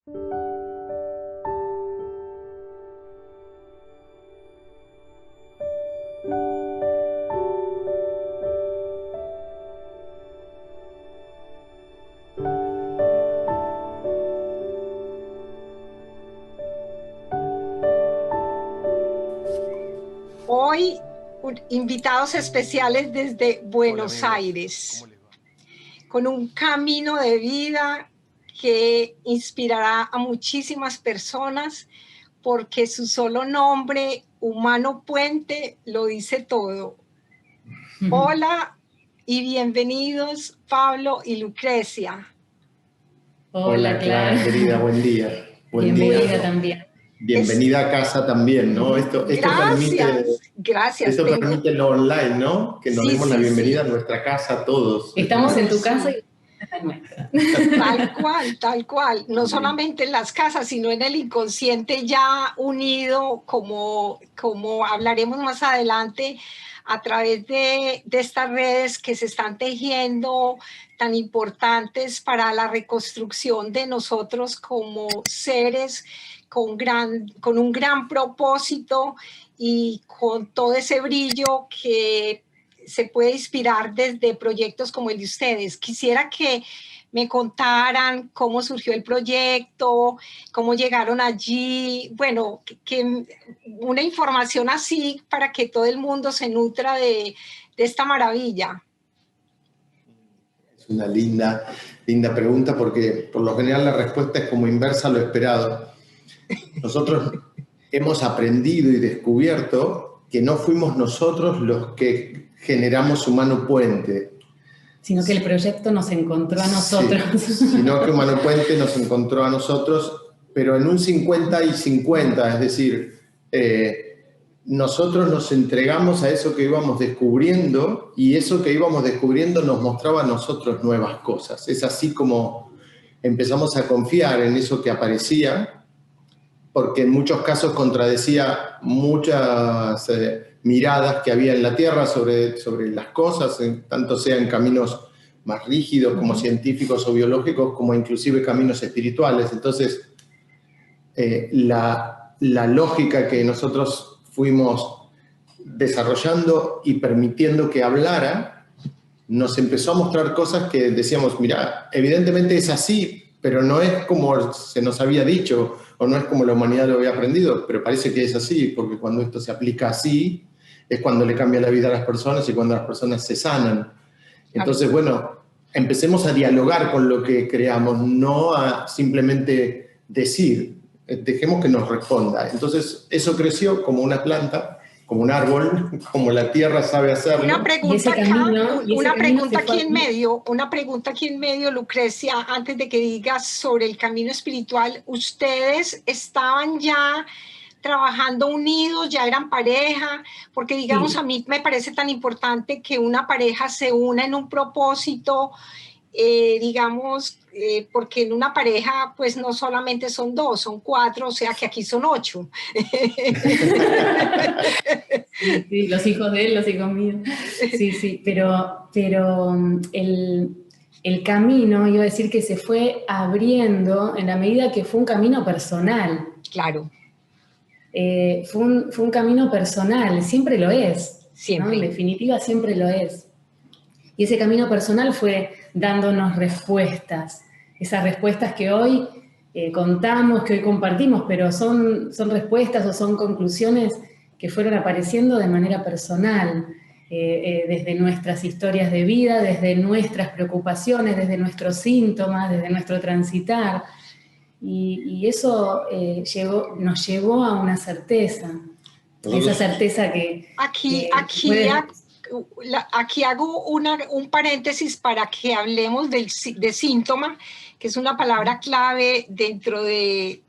Hoy, invitados especiales desde Buenos Aires, con un camino de vida que inspirará a muchísimas personas, porque su solo nombre, Humano Puente, lo dice todo. Hola y bienvenidos, Pablo y Lucrecia. Hola, Clara, querida, buen día. Bienvenida también. Bienvenida a casa también, ¿no? Esto Gracias. Permite lo online, ¿no? Que nos demos la bienvenida a nuestra casa todos. Estamos en tu casa y en la nuestra. Tal cual. No solamente en las casas, sino en el inconsciente ya unido, como hablaremos más adelante, a través de estas redes que se están tejiendo, tan importantes para la reconstrucción de nosotros como seres con un gran propósito y con todo ese brillo que se puede inspirar desde proyectos como el de ustedes. Quisiera que me contaran cómo surgió el proyecto, cómo llegaron allí, bueno, que una información así para que todo el mundo se nutra de esta maravilla. Es una linda pregunta, porque por lo general la respuesta es como inversa a lo esperado. Nosotros hemos aprendido y descubierto que no fuimos nosotros los que generamos Humano Puente, sino que el proyecto nos encontró a nosotros. Sí, sino que Humano Puente nos encontró a nosotros, pero en un 50 y 50, es decir, nosotros nos entregamos a eso que íbamos descubriendo, y eso que íbamos descubriendo nos mostraba a nosotros nuevas cosas. Es así como empezamos a confiar en eso que aparecía, porque en muchos casos contradecía muchas miradas que había en la Tierra sobre las cosas, tanto sea en caminos más rígidos como científicos o biológicos, como inclusive caminos espirituales. Entonces, la lógica que nosotros fuimos desarrollando y permitiendo que hablara, nos empezó a mostrar cosas que decíamos, mira, evidentemente es así, pero no es como se nos había dicho, o no es como la humanidad lo había aprendido, pero parece que es así, porque cuando esto se aplica así, es cuando le cambia la vida a las personas y cuando las personas se sanan. Entonces, bueno, empecemos a dialogar con lo que creamos, no a simplemente decir, dejemos que nos responda. Entonces, eso creció como una planta, como un árbol, como la tierra sabe hacerlo. Una pregunta aquí en medio, Lucrecia, antes de que digas sobre el camino espiritual. ¿Ustedes estaban ya trabajando unidos, ya eran pareja? Porque digamos, sí, a mí me parece tan importante que una pareja se una en un propósito, porque en una pareja pues no solamente son dos, son cuatro, o sea que aquí son 8. Sí, los hijos de él, los hijos míos. Sí, pero el camino, iba a decir que se fue abriendo en la medida que fue un camino personal. Claro. Fue un camino personal, siempre lo es. Siempre. ¿No? En definitiva, siempre lo es. Y ese camino personal fue dándonos respuestas. Esas respuestas que hoy contamos, que hoy compartimos, pero son respuestas o son conclusiones que fueron apareciendo de manera personal, desde nuestras historias de vida, desde nuestras preocupaciones, desde nuestros síntomas, desde nuestro transitar. Y eso nos llevó a una certeza. Esa certeza que... Aquí hago un paréntesis para que hablemos de síntoma, que es una palabra clave dentro de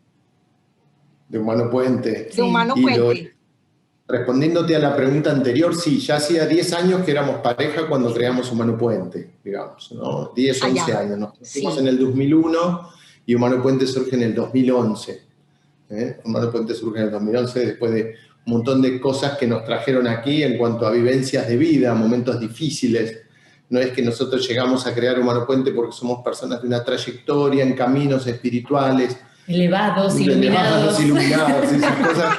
Humano Puente. De Humano Puente. Respondiéndote a la pregunta anterior, sí, ya hacía 10 años que éramos pareja cuando creamos Humano Puente, digamos, ¿no? 10, 11 años. Nos conocimos en el 2001 y Humano Puente surge en el 2011. Humano Puente surge en el 2011 después de un montón de cosas que nos trajeron aquí en cuanto a vivencias de vida, momentos difíciles. No es que nosotros llegamos a crear Humano Puente porque somos personas de una trayectoria en caminos espirituales, elevados, iluminados. Esas cosas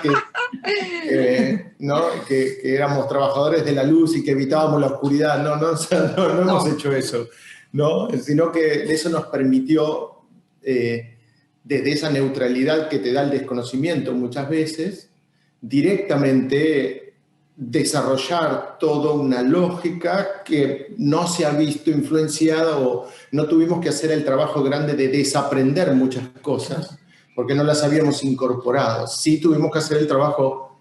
¿no? que éramos trabajadores de la luz y que evitábamos la oscuridad. No hemos hecho eso, ¿no? Sino que eso nos permitió, desde esa neutralidad que te da el desconocimiento muchas veces, directamente desarrollar toda una lógica que no se ha visto influenciada, o no tuvimos que hacer el trabajo grande de desaprender muchas cosas porque no las habíamos incorporado. Sí tuvimos que hacer el trabajo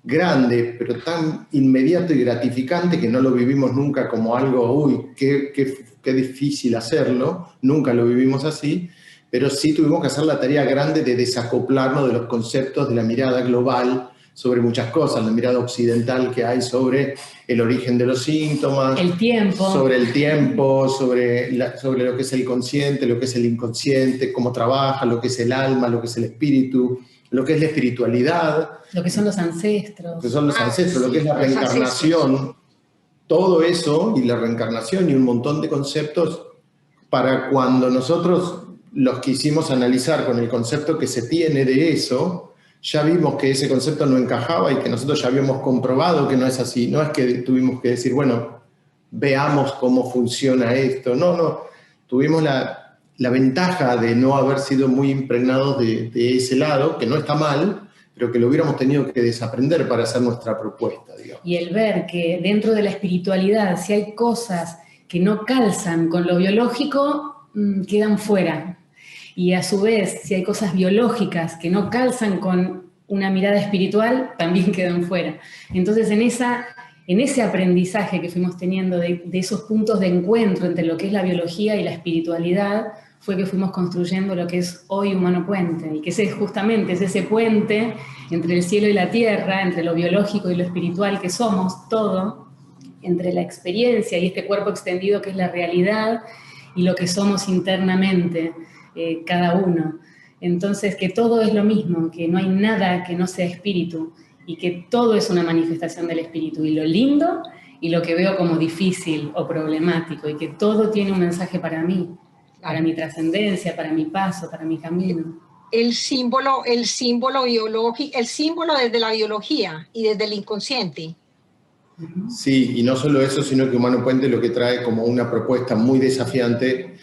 grande, pero tan inmediato y gratificante que no lo vivimos nunca como algo, uy, qué difícil hacerlo, nunca lo vivimos así, pero sí tuvimos que hacer la tarea grande de desacoplarnos de los conceptos de la mirada global sobre muchas cosas, la mirada occidental que hay sobre el origen de los síntomas, el tiempo, sobre lo que es el consciente, lo que es el inconsciente, cómo trabaja, lo que es el alma, lo que es el espíritu, lo que es la espiritualidad. Lo que son los ancestros. Lo que son los ancestros, lo que es la reencarnación. Todo eso, y la reencarnación y un montón de conceptos, para cuando nosotros los quisimos analizar con el concepto que se tiene de eso, ya vimos que ese concepto no encajaba y que nosotros ya habíamos comprobado que no es así. No es que tuvimos que decir, bueno, veamos cómo funciona esto. No. Tuvimos la ventaja de no haber sido muy impregnados de ese lado, que no está mal, pero que lo hubiéramos tenido que desaprender para hacer nuestra propuesta, digamos. Y el ver que dentro de la espiritualidad, si hay cosas que no calzan con lo biológico, quedan fuera. Y a su vez, si hay cosas biológicas que no calzan con una mirada espiritual, también quedan fuera. Entonces, en ese aprendizaje que fuimos teniendo de esos puntos de encuentro entre lo que es la biología y la espiritualidad, fue que fuimos construyendo lo que es hoy Humano Puente, y que justamente es ese puente entre el cielo y la tierra, entre lo biológico y lo espiritual que somos, todo, entre la experiencia y este cuerpo extendido que es la realidad, y lo que somos internamente, cada uno. Entonces, que todo es lo mismo, que no hay nada que no sea espíritu, y que todo es una manifestación del espíritu, y lo lindo y lo que veo como difícil o problemático, y que todo tiene un mensaje para mí, para mi trascendencia, para mi paso, para mi camino. El símbolo biológico, el símbolo desde la biología y desde el inconsciente. Sí, y no solo eso, sino que Humano Puente lo que trae como una propuesta muy desafiante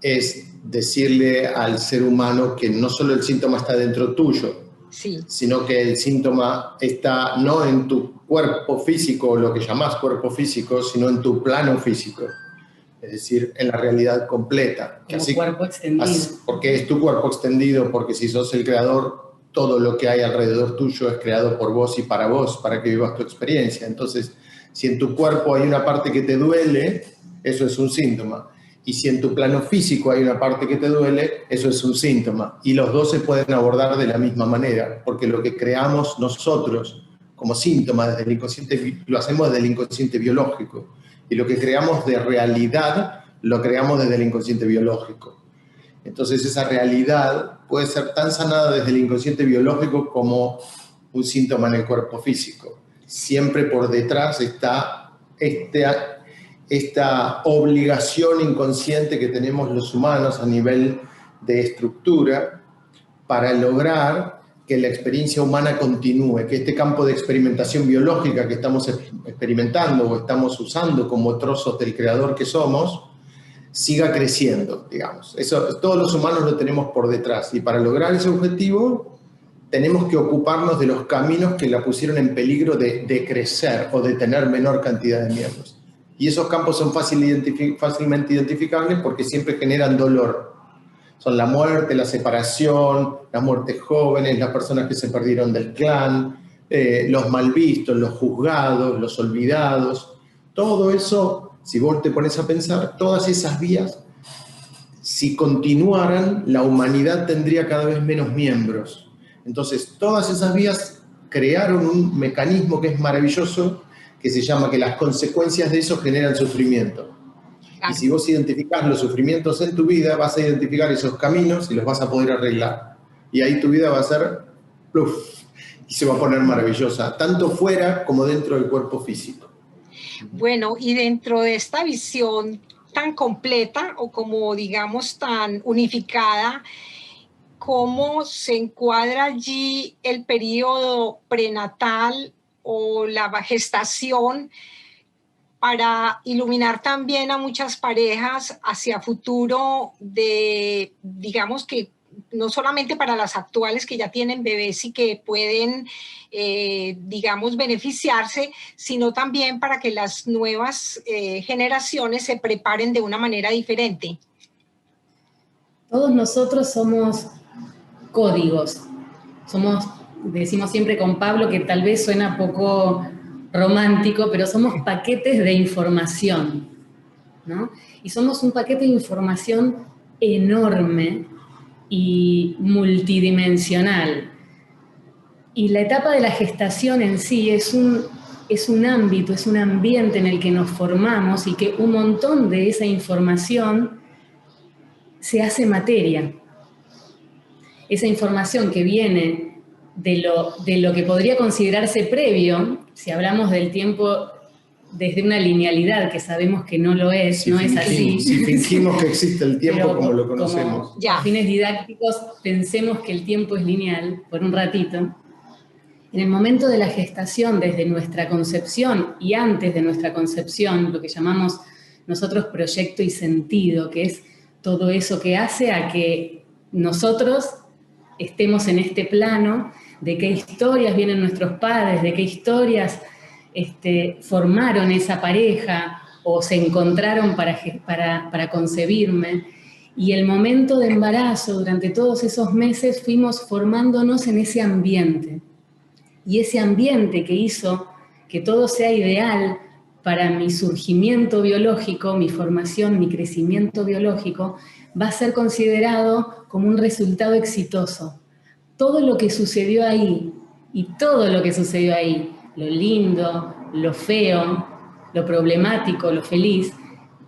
es decirle al ser humano que no solo el síntoma está dentro tuyo, sí, sino que el síntoma está no en tu cuerpo físico, lo que llamás cuerpo físico, sino en tu plano físico. Es decir, en la realidad completa. Como cuerpo extendido. Porque es tu cuerpo extendido, porque si sos el creador, todo lo que hay alrededor tuyo es creado por vos y para vos, para que vivas tu experiencia. Entonces, si en tu cuerpo hay una parte que te duele, eso es un síntoma. Y si en tu plano físico hay una parte que te duele, eso es un síntoma. Y los dos se pueden abordar de la misma manera, porque lo que creamos nosotros como síntoma desde el inconsciente, lo hacemos desde el inconsciente biológico. Y lo que creamos de realidad, lo creamos desde el inconsciente biológico. Entonces esa realidad puede ser tan sanada desde el inconsciente biológico como un síntoma en el cuerpo físico. Siempre por detrás está esta obligación inconsciente que tenemos los humanos a nivel de estructura para lograr que la experiencia humana continúe, que este campo de experimentación biológica que estamos experimentando o estamos usando como trozos del creador que somos, siga creciendo, digamos. Eso, todos los humanos lo tenemos por detrás, y para lograr ese objetivo tenemos que ocuparnos de los caminos que la pusieron en peligro de crecer o de tener menor cantidad de miembros. Y esos campos son fácilmente identificables porque siempre generan dolor. Son la muerte, la separación, las muertes jóvenes, las personas que se perdieron del clan, los mal vistos, los juzgados, los olvidados. Todo eso, si vos te pones a pensar, todas esas vías, si continuaran, la humanidad tendría cada vez menos miembros. Entonces, todas esas vías crearon un mecanismo que es maravilloso, que se llama que las consecuencias de eso generan sufrimiento. Y si vos identificás los sufrimientos en tu vida, vas a identificar esos caminos y los vas a poder arreglar. Y ahí tu vida va a ser ¡pluf! Y se va a poner maravillosa, tanto fuera como dentro del cuerpo físico. Bueno, y dentro de esta visión tan completa o como digamos tan unificada, cómo se encuadra allí el periodo prenatal o la gestación para iluminar también a muchas parejas hacia futuro de, digamos que no solamente para las actuales que ya tienen bebés y que pueden, digamos, beneficiarse, sino también para que las nuevas generaciones se preparen de una manera diferente. Todos nosotros somos códigos. Decimos siempre con Pablo que tal vez suena poco romántico, pero somos paquetes de información, ¿no? Y somos un paquete de información enorme y multidimensional. Y la etapa de la gestación en sí es un ámbito, es un ambiente en el que nos formamos y que un montón de esa información se hace materia. Esa información que viene de lo que podría considerarse previo, si hablamos del tiempo desde una linealidad que sabemos que no lo es, no es así. Si fingimos que existe el tiempo como lo conocemos. A fines didácticos pensemos que el tiempo es lineal por un ratito. En el momento de la gestación, desde nuestra concepción y antes de nuestra concepción, lo que llamamos nosotros proyecto y sentido, que es todo eso que hace a que nosotros estemos en este plano, de qué historias vienen nuestros padres, de qué historias formaron esa pareja o se encontraron para concebirme. Y el momento de embarazo, durante todos esos meses, fuimos formándonos en ese ambiente. Y ese ambiente que hizo que todo sea ideal para mi surgimiento biológico, mi formación, mi crecimiento biológico, va a ser considerado como un resultado exitoso. Todo lo que sucedió ahí, y todo lo que sucedió ahí, lo lindo, lo feo, lo problemático, lo feliz,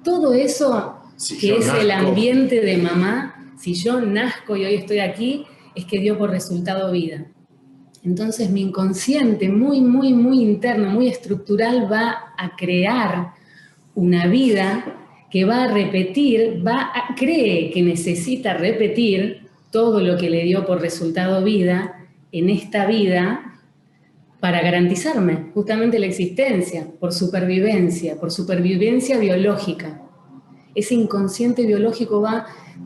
todo eso que es el ambiente de mamá, si yo nazco y hoy estoy aquí, es que dio por resultado vida. Entonces mi inconsciente muy, muy, muy interno, muy estructural, va a crear una vida que va a repetir, cree que necesita repetir todo lo que le dio por resultado vida en esta vida para garantizarme justamente la existencia, por supervivencia biológica. Ese inconsciente biológico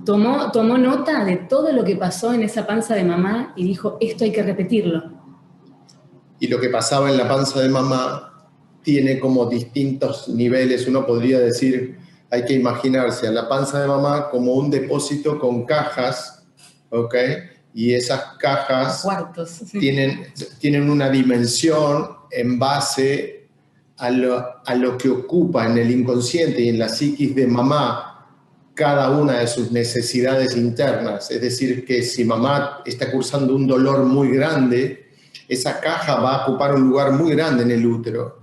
tomó nota de todo lo que pasó en esa panza de mamá y dijo, esto hay que repetirlo. Y lo que pasaba en la panza de mamá tiene como distintos niveles. Uno podría decir, hay que imaginarse a la panza de mamá como un depósito con cajas, ¿ok? Y esas cajas tienen una dimensión en base a lo que ocupa en el inconsciente y en la psiquis de mamá cada una de sus necesidades internas. Es decir, que si mamá está cursando un dolor muy grande, esa caja va a ocupar un lugar muy grande en el útero.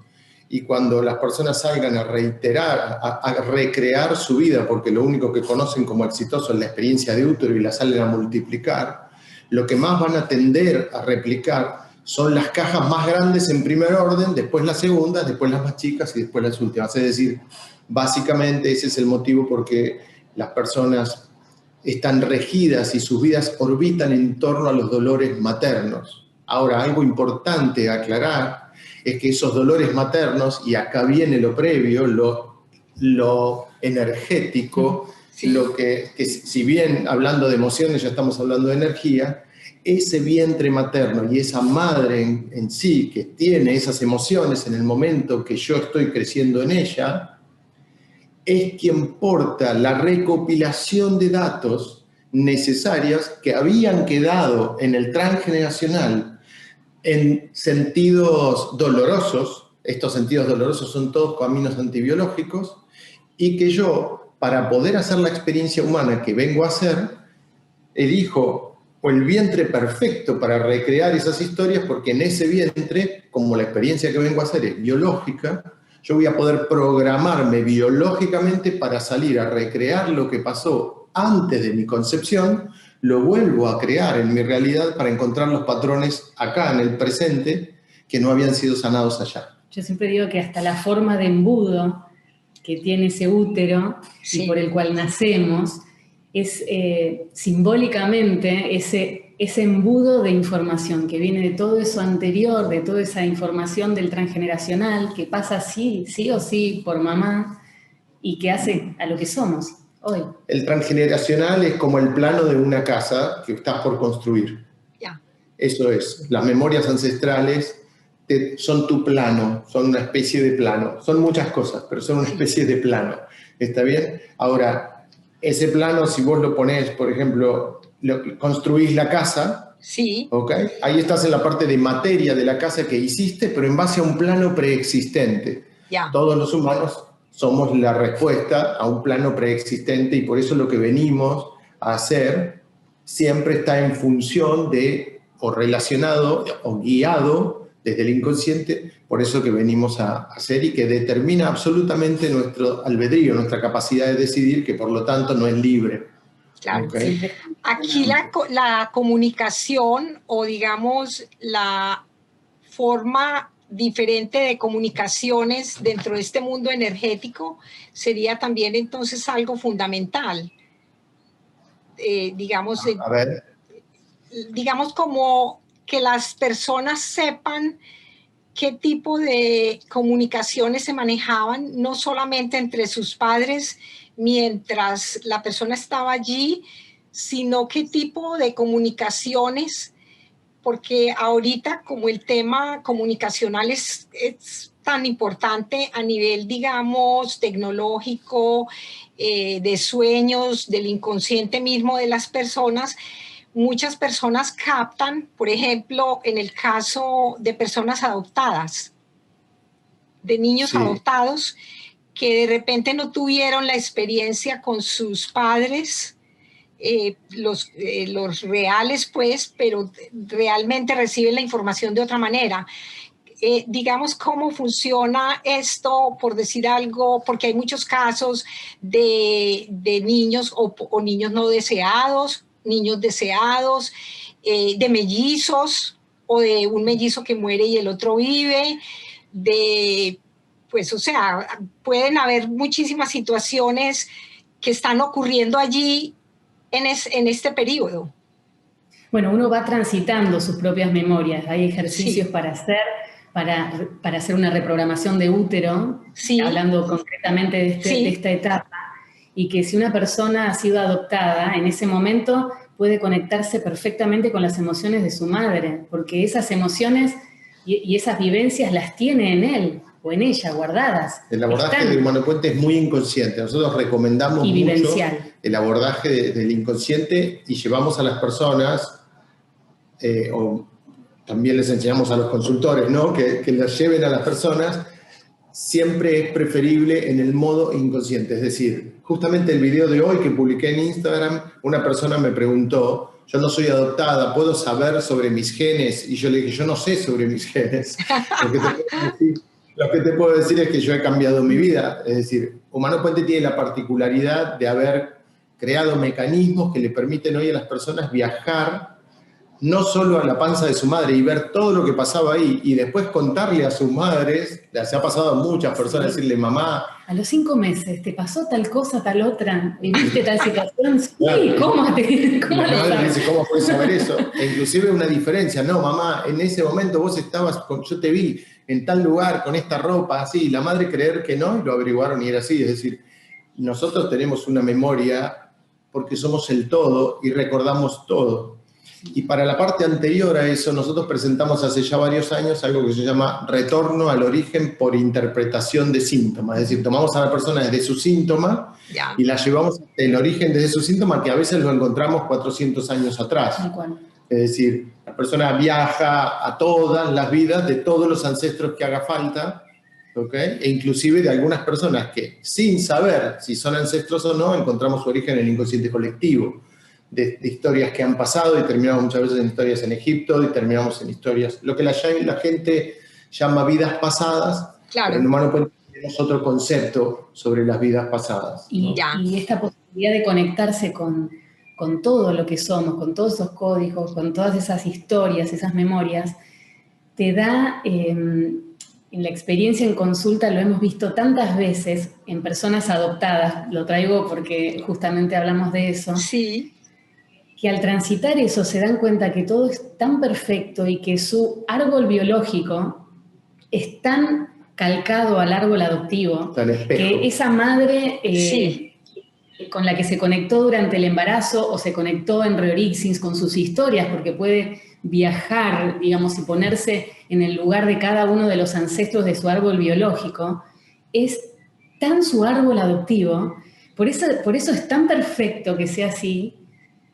Y cuando las personas salgan a reiterar, a recrear su vida, porque lo único que conocen como exitoso es la experiencia de útero y la salen a multiplicar, lo que más van a tender a replicar son las cajas más grandes en primer orden, después las segundas, después las más chicas y después las últimas. Es decir, básicamente ese es el motivo por qué las personas están regidas y sus vidas orbitan en torno a los dolores maternos. Ahora, algo importante a aclarar es que esos dolores maternos, y acá viene lo previo, lo energético, lo que si bien hablando de emociones ya estamos hablando de energía, ese vientre materno y esa madre en sí que tiene esas emociones en el momento que yo estoy creciendo en ella, es quien porta la recopilación de datos necesarias que habían quedado en el transgeneracional en sentidos dolorosos. Estos sentidos dolorosos son todos caminos antibiológicos, y que yo, para poder hacer la experiencia humana que vengo a hacer, elijo el vientre perfecto para recrear esas historias, porque en ese vientre, como la experiencia que vengo a hacer es biológica, yo voy a poder programarme biológicamente para salir a recrear lo que pasó antes de mi concepción, lo vuelvo a crear en mi realidad para encontrar los patrones acá en el presente que no habían sido sanados allá. Yo siempre digo que hasta la forma de embudo que tiene ese útero y por el cual nacemos, es simbólicamente ese embudo de información que viene de todo eso anterior, de toda esa información del transgeneracional, que pasa sí o sí por mamá y que hace a lo que somos hoy. El transgeneracional es como el plano de una casa que estás por construir. Ya. Eso es, las memorias ancestrales son tu plano, son una especie de plano. Son muchas cosas, pero son una especie de plano. ¿Está bien? Ahora, ese plano, si vos lo ponés, por ejemplo, construís la casa, sí. ¿okay? Ahí estás en la parte de materia de la casa que hiciste, pero en base a un plano preexistente. Ya. Todos los humanos somos la respuesta a un plano preexistente y por eso lo que venimos a hacer siempre está en función de, o relacionado, o guiado desde el inconsciente, por eso que venimos a hacer y que determina absolutamente nuestro albedrío, nuestra capacidad de decidir, que por lo tanto no es libre. Claro. ¿Okay? Aquí la comunicación, o digamos la forma diferente de comunicaciones dentro de este mundo energético, sería también entonces algo fundamental. Digamos como que las personas sepan qué tipo de comunicaciones se manejaban, no solamente entre sus padres mientras la persona estaba allí, sino qué tipo de comunicaciones, porque ahorita como el tema comunicacional es tan importante a nivel, digamos, tecnológico, de sueños, del inconsciente mismo de las personas, muchas personas captan, por ejemplo, en el caso de personas adoptadas, de niños adoptados, que de repente no tuvieron la experiencia con sus padres, los reales, pues, pero realmente reciben la información de otra manera. Digamos, cómo funciona esto, por decir algo, porque hay muchos casos de niños o niños no deseados, niños deseados, de mellizos o de un mellizo que muere y el otro vive, pues, o sea, pueden haber muchísimas situaciones que están ocurriendo allí en este periodo. Bueno, uno va transitando sus propias memorias, hay ejercicios para hacer, para hacer una reprogramación de útero, hablando concretamente de esta etapa, y que si una persona ha sido adoptada, en ese momento puede conectarse perfectamente con las emociones de su madre, porque esas emociones y esas vivencias las tiene en él o en ella guardadas. El abordaje de Humano Puente es muy inconsciente. Nosotros recomendamos mucho el abordaje del inconsciente y llevamos a las personas, o también les enseñamos a los consultores, ¿no? que las lleven a las personas. Siempre es preferible en el modo inconsciente. Es decir, justamente el video de hoy que publiqué en Instagram, una persona me preguntó, yo no soy adoptada, ¿puedo saber sobre mis genes? Y yo le dije, yo no sé sobre mis genes. Lo que te puedo decir es que yo he cambiado mi vida. Es decir, Humano Puente tiene la particularidad de haber creado mecanismos que le permiten hoy a las personas viajar no solo a la panza de su madre y ver todo lo que pasaba ahí y después contarle a sus madres, se ha pasado a muchas personas, decirle, mamá, a los 5 meses te pasó tal cosa, tal otra, viviste tal situación, sí, claro, ¿cómo lo sabes? Dice, ¿cómo puedes saber eso? E inclusive una diferencia, no, mamá, en ese momento vos estabas, yo te vi en tal lugar con esta ropa, así, y la madre creer que no, y lo averiguaron y era así. Es decir, nosotros tenemos una memoria porque somos el todo y recordamos todo. Y para la parte anterior a eso, nosotros presentamos hace ya varios años algo que se llama retorno al origen por interpretación de síntomas. Es decir, tomamos a la persona desde su síntoma y la llevamos del origen desde su síntoma, que a veces lo encontramos 400 años atrás. Es decir, la persona viaja a todas las vidas de todos los ancestros que haga falta, ¿okay? E inclusive de algunas personas que, sin saber si son ancestros o no, encontramos su origen en el inconsciente colectivo. De historias que han pasado y terminamos muchas veces en historias en Egipto y terminamos en historias, lo que la gente llama vidas pasadas, pero en Humano Puente tenemos otro concepto sobre las vidas pasadas, ¿no? Y esta posibilidad de conectarse con todo lo que somos, con todos esos códigos, con todas esas historias, esas memorias, te da en la experiencia en consulta lo hemos visto tantas veces en personas adoptadas, lo traigo porque justamente hablamos de eso, Sí, que al transitar eso se dan cuenta que todo es tan perfecto y que su árbol biológico es tan calcado al árbol adoptivo, Tan espejo. que esa madre sí, con la que se conectó durante el embarazo o se conectó en Reorixins con sus historias, porque puede viajar, digamos, y ponerse en el lugar de cada uno de los ancestros de su árbol biológico, es tan su árbol adoptivo, por eso es tan perfecto que sea así,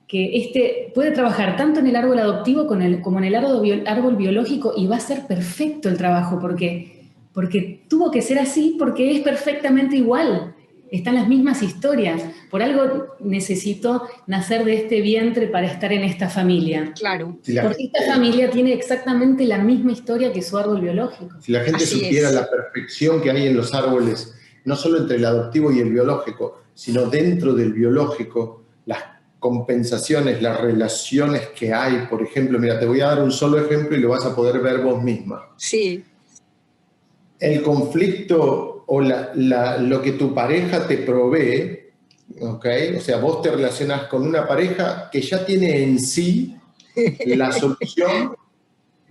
que puede trabajar tanto en el árbol adoptivo como en el árbol biológico y va a ser perfecto el trabajo, porque tuvo que ser así, porque es perfectamente igual. Están las mismas historias. Por algo necesitó nacer de este vientre para estar en esta familia. claro. Porque esta familia tiene exactamente la misma historia que su árbol biológico. Si la gente Así supiera es. la perfección que hay en los árboles, no solo entre el adoptivo y el biológico, sino dentro del biológico, las compensaciones, las relaciones que hay. Por ejemplo, mira, te voy a dar un solo ejemplo y lo vas a poder ver vos misma. Sí, El conflicto o lo que tu pareja te provee, ¿ok? O sea, vos te relacionás con una pareja que ya tiene en sí la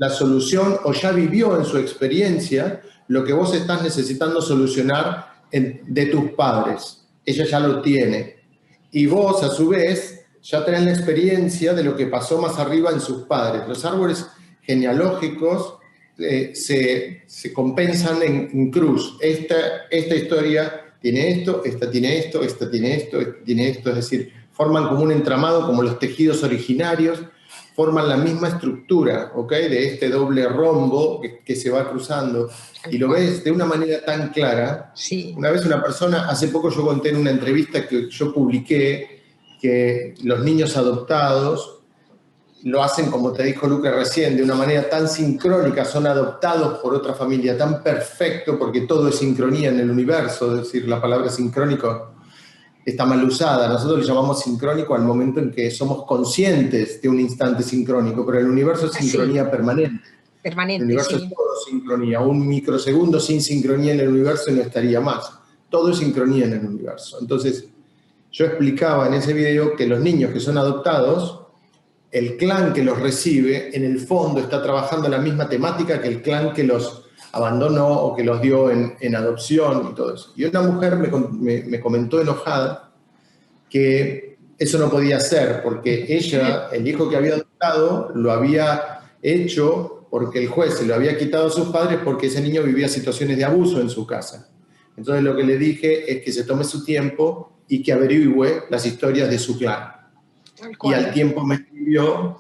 solución o ya vivió en su experiencia lo que vos estás necesitando solucionar de tus padres. Ella ya lo tiene. Y vos, a su vez, ya tenés la experiencia de lo que pasó más arriba en sus padres. Los árboles genealógicos se compensan en cruz. Esta historia tiene esto, esta tiene esto, esta tiene esto, esta tiene esto. Es decir, forman como un entramado, como los tejidos originarios, forman la misma estructura, ¿ok? De este doble rombo que se va cruzando. Y lo ves de una manera tan clara. sí, Una vez una persona, hace poco yo conté en una entrevista que yo publiqué, que los niños adoptados lo hacen, como te dijo Luca recién, de una manera tan sincrónica, son adoptados por otra familia tan perfecto, porque todo es sincronía en el universo, es decir, la palabra sincrónico está mal usada. Nosotros le llamamos sincrónico al momento en que somos conscientes de un instante sincrónico, pero el universo es sincronía permanente. El permanente, universo sí. es todo sincronía. Un microsegundo sin sincronía en el universo no estaría más. Todo es sincronía en el universo. Entonces, yo explicaba en ese video que los niños que son adoptados, el clan que los recibe, en el fondo está trabajando la misma temática que el clan que los abandonó o que los dio en adopción y todo eso. Y una mujer me comentó enojada que eso no podía ser, porque ella, el hijo que había adoptado, lo había hecho porque el juez se lo había quitado a sus padres porque ese niño vivía situaciones de abuso en su casa. Entonces lo que le dije es que se tome su tiempo y que averigüe las historias de su clan. Y al tiempo me escribió,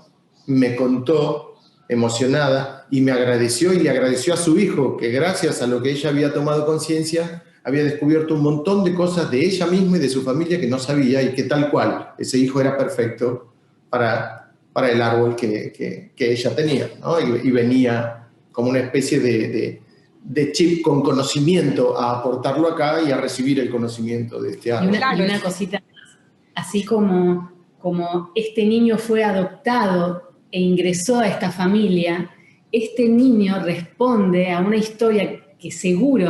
me contó, emocionada, y me agradeció y le agradeció a su hijo, que gracias a lo que ella había tomado conciencia, había descubierto un montón de cosas de ella misma y de su familia que no sabía, y que tal cual, ese hijo era perfecto para el árbol que ella tenía, ¿no? Y venía como una especie de chip con conocimiento a aportarlo acá y a recibir el conocimiento de este árbol. Y una cosita más, así como este niño fue adoptado e ingresó a esta familia, este niño responde a una historia que seguro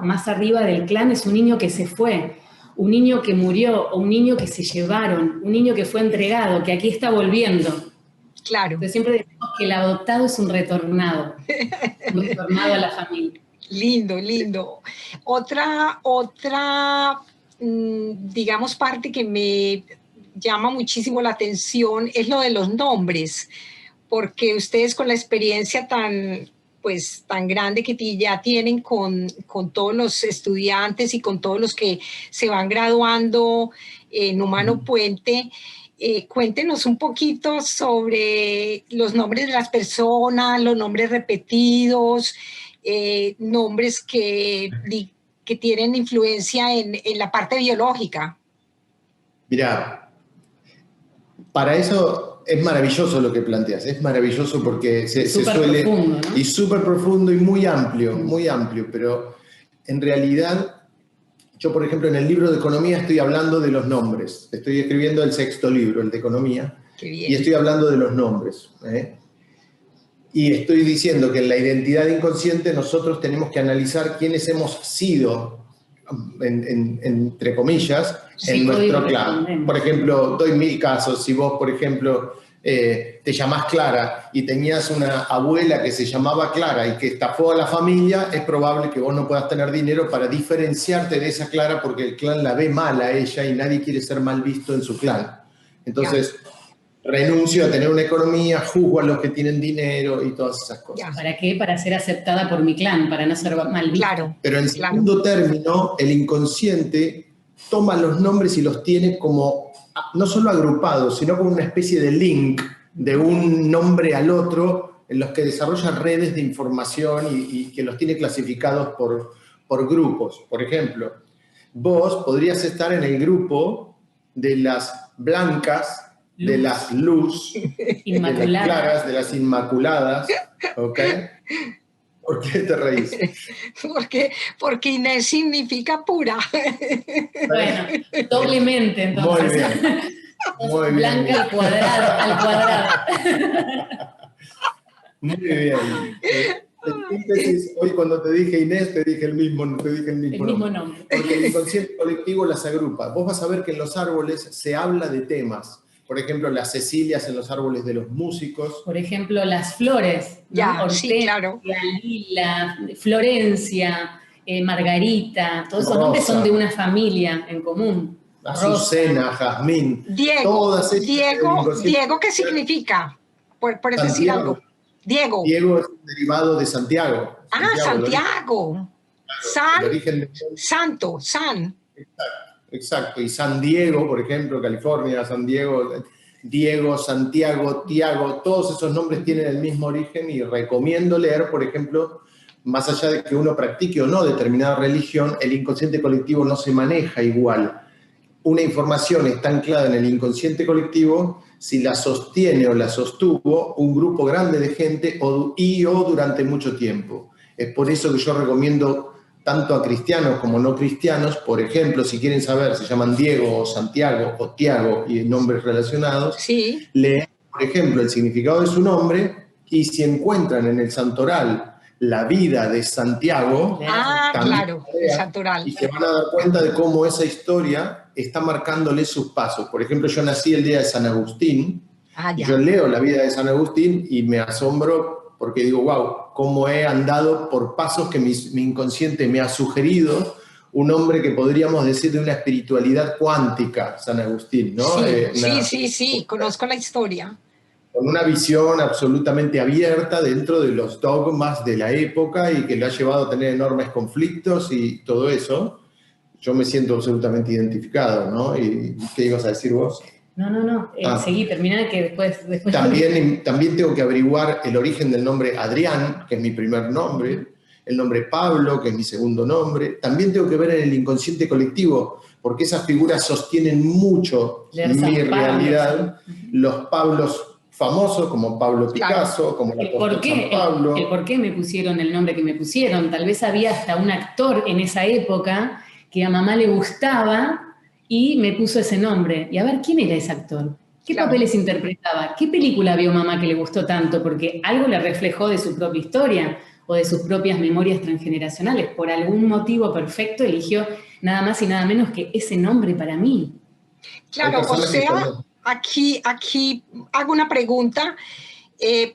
más arriba del clan es un niño que se fue, un niño que murió, o un niño que se llevaron, un niño que fue entregado, que aquí está volviendo. Claro. Entonces siempre decimos que el adoptado es un retornado a la familia. Lindo, lindo. Otra, digamos, parte que me llama muchísimo la atención es lo de los nombres, porque ustedes con la experiencia tan grande que ya tienen con todos los estudiantes y con todos los que se van graduando en Humano Puente, cuéntenos un poquito sobre los nombres de las personas, los nombres repetidos, nombres que tienen influencia en la parte biológica. Mira, para eso es maravilloso lo que planteas, es maravilloso porque se suele... Profundo, ¿no? Y súper profundo y muy amplio, pero en realidad, yo por ejemplo en el libro de economía estoy hablando de los nombres, estoy escribiendo el 6º libro, el de economía, Qué bien. y estoy hablando de los nombres. Y estoy diciendo que en la identidad inconsciente nosotros tenemos que analizar quiénes hemos sido, entre comillas, en nuestro clan. Por ejemplo, doy 1000 casos. Si vos, por ejemplo, te llamás Clara y tenías una abuela que se llamaba Clara y que estafó a la familia, es probable que vos no puedas tener dinero para diferenciarte de esa Clara, porque el clan la ve mal a ella y nadie quiere ser mal visto en su clan. Entonces, renuncio a tener una economía, juzgo a los que tienen dinero y todas esas cosas. ¿Para qué? Para ser aceptada por mi clan, para no ser mal vista. Claro. Pero en segundo término, el inconsciente toma los nombres y los tiene como, no solo agrupados, sino como una especie de link de un nombre al otro, en los que desarrolla redes de información y que los tiene clasificados por grupos. Por ejemplo, vos podrías estar en el grupo de las blancas, de las luz, de las claras, de las inmaculadas, ¿ok? ¿Por qué te reís? Porque Inés significa pura. Bueno, doblemente entonces. Muy bien. Muy bien. Blanca al cuadrado. Muy bien. Hoy cuando te dije Inés, te dije el mismo nombre. Porque el inconsciente colectivo las agrupa. Vos vas a ver que en los árboles se habla de temas. Por ejemplo, las cecilias en los árboles de los músicos. Por ejemplo, las flores. Ya, Ortega, sí, claro. Lila, Florencia, Margarita, todos esos nombres son de una familia en común. Azucena, Jazmín. Diego, ¿qué significa? Por decir algo. Diego. Diego es un derivado de Santiago. Santiago. Santo. Exacto. Y San Diego, por ejemplo, California, San Diego, Diego, Santiago, Tiago, todos esos nombres tienen el mismo origen y recomiendo leer, por ejemplo, más allá de que uno practique o no determinada religión, el inconsciente colectivo no se maneja igual. Una información está anclada en el inconsciente colectivo si la sostiene o la sostuvo un grupo grande de gente o durante mucho tiempo. Es por eso que yo recomiendo tanto a cristianos como no cristianos, por ejemplo, si quieren saber, se llaman Diego o Santiago o Tiago y nombres relacionados, leen, por ejemplo, el significado de su nombre y si encuentran en el santoral la vida de Santiago, el santoral. Y se van a dar cuenta de cómo esa historia está marcándole sus pasos. Por ejemplo, yo nací el día de San Agustín, yo leo la vida de San Agustín y me asombro porque digo, wow, cómo he andado por pasos que mi inconsciente me ha sugerido, un hombre que podríamos decir de una espiritualidad cuántica, San Agustín, ¿no? Sí, conozco la historia. Con una visión absolutamente abierta dentro de los dogmas de la época y que lo ha llevado a tener enormes conflictos y todo eso. Yo me siento absolutamente identificado, ¿no? ¿Y qué ibas a decir vos? No. Seguí, terminá que después... También tengo que averiguar el origen del nombre Adrián, que es mi primer nombre, el nombre Pablo, que es mi segundo nombre. También tengo que ver en el inconsciente colectivo, porque esas figuras sostienen mucho mi realidad. Los Pablos famosos, como Pablo Picasso, como el apóstol San Pablo. El por qué me pusieron el nombre que me pusieron. Tal vez había hasta un actor en esa época que a mamá le gustaba y me puso ese nombre. Y a ver, ¿quién era ese actor? ¿Qué papeles interpretaba? ¿Qué película vio mamá que le gustó tanto? Porque algo le reflejó de su propia historia o de sus propias memorias transgeneracionales. Por algún motivo perfecto eligió nada más y nada menos que ese nombre para mí. Claro, o sea, aquí hago una pregunta,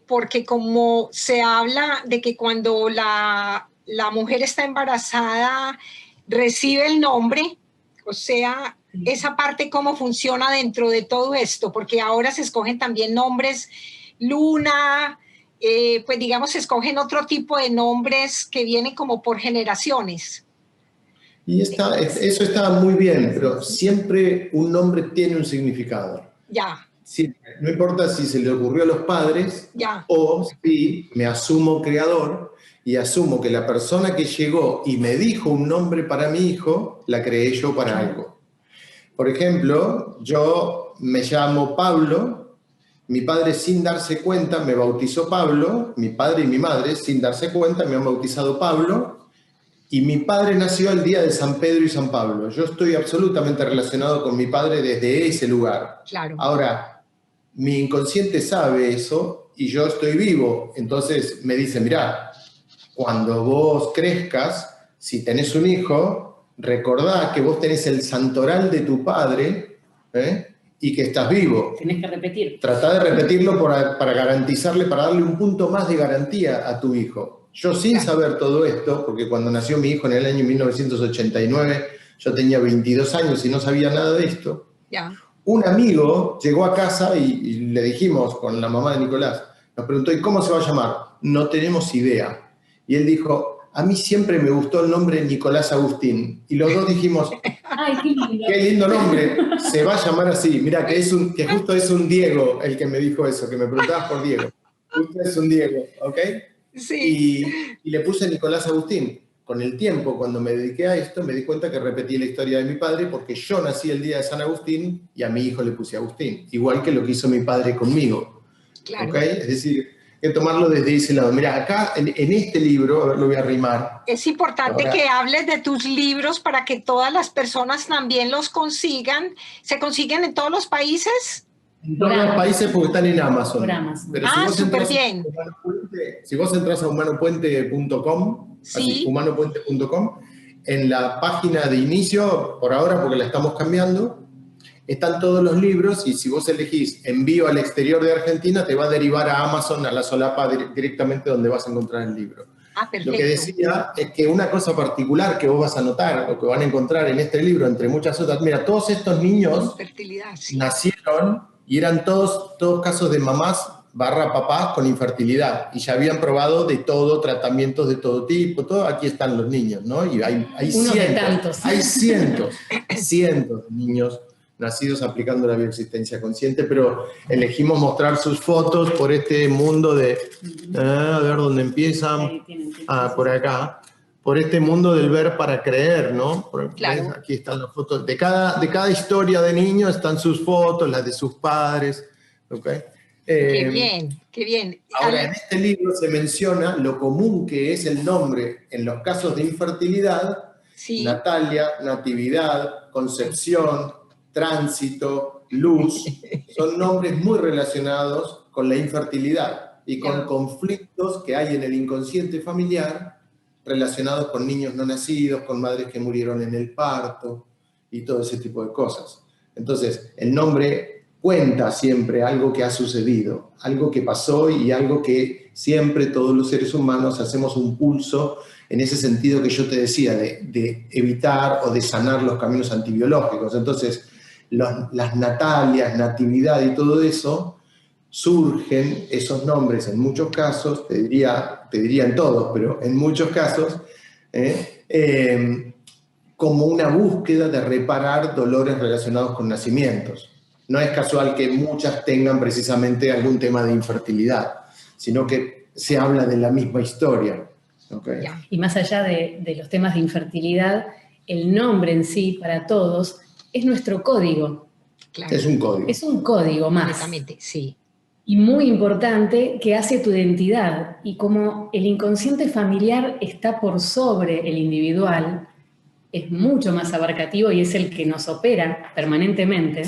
porque como se habla de que cuando la mujer está embarazada recibe el nombre, o sea, esa parte cómo funciona dentro de todo esto, porque ahora se escogen también nombres, Luna, pues digamos se escogen otro tipo de nombres que vienen como por generaciones. Y eso está muy bien, pero siempre un nombre tiene un significado. Siempre. No importa si se le ocurrió a los padres o si me asumo creador y asumo que la persona que llegó y me dijo un nombre para mi hijo, la creé yo para algo. Por ejemplo, yo me llamo Pablo, mi padre sin darse cuenta me bautizó Pablo, mi padre y mi madre sin darse cuenta me han bautizado Pablo, y mi padre nació el día de San Pedro y San Pablo. Yo estoy absolutamente relacionado con mi padre desde ese lugar. Claro. Ahora, mi inconsciente sabe eso y yo estoy vivo. Entonces me dice, mirá, cuando vos crezcas, si tenés un hijo, recordá que vos tenés el santoral de tu padre, y que estás vivo. Tenés que repetir. Tratá de repetirlo para garantizarle, para darle un punto más de garantía a tu hijo. Yo sin saber todo esto, porque cuando nació mi hijo en el año 1989, yo tenía 22 años y no sabía nada de esto. Un amigo llegó a casa y le dijimos con la mamá de Nicolás, nos preguntó, ¿y cómo se va a llamar? No tenemos idea. Y él dijo, a mí siempre me gustó el nombre Nicolás Agustín. Y los dos dijimos, ¡ay, qué lindo! ¡Qué lindo nombre! Se va a llamar así. Mira, que justo es un Diego el que me dijo eso, que me preguntabas por Diego. Justo es un Diego, ¿ok? Sí. Y le puse Nicolás Agustín. Con el tiempo, cuando me dediqué a esto, me di cuenta que repetí la historia de mi padre porque yo nací el día de San Agustín y a mi hijo le puse Agustín. Igual que lo que hizo mi padre conmigo. Claro. ¿Ok? Es decir, que tomarlo desde ese lado. Mira, acá en este libro, a ver, lo voy a rimar. Es importante que hables de tus libros para que todas las personas también los consigan. ¿Se consiguen en todos los países? En todos los países porque están en Amazon. Por Amazon. Pero súper bien. Si vos entras a humanopuente.com, sí. humanopuente.com, en la página de inicio, por ahora porque la estamos cambiando, están todos los libros y si vos elegís envío al exterior de Argentina, te va a derivar a Amazon, a la solapa directamente donde vas a encontrar el libro. Perfecto. Lo que decía es que una cosa particular que vos vas a notar o que van a encontrar en este libro, entre muchas otras, mira, todos estos niños nacieron y eran todos casos de mamás / papás con infertilidad y ya habían probado de todo, tratamientos de todo tipo, todo. Aquí están los niños, ¿no? Y hay cientos de niños nacidos aplicando la bioexistencia consciente, pero elegimos mostrar sus fotos por este mundo de, a ver dónde empiezan, por acá, por este mundo del ver para creer, ¿no? Claro. Aquí están las fotos, de cada historia de niño están sus fotos, las de sus padres, ¿ok? Qué bien, qué bien. Ahora, en este libro se menciona lo común que es el nombre en los casos de infertilidad, Natalia, Natividad, Concepción, Tránsito, Luz, son nombres muy relacionados con la infertilidad y con conflictos que hay en el inconsciente familiar relacionados con niños no nacidos, con madres que murieron en el parto y todo ese tipo de cosas. Entonces, el nombre cuenta siempre algo que ha sucedido, algo que pasó y algo que siempre todos los seres humanos hacemos un pulso en ese sentido que yo te decía, de evitar o de sanar los caminos antibiológicos. Entonces, las Natalias, Natividad y todo eso, surgen esos nombres en muchos casos, te diría en todos, pero en muchos casos, como una búsqueda de reparar dolores relacionados con nacimientos. No es casual que muchas tengan precisamente algún tema de infertilidad, sino que se habla de la misma historia. ¿Okay? Y más allá de los temas de infertilidad, el nombre en sí, para todos, es nuestro código. Claro. Es un código. Es un código más. Exactamente, sí. Y muy importante, que hace tu identidad. Y como el inconsciente familiar está por sobre el individual, es mucho más abarcativo y es el que nos opera permanentemente.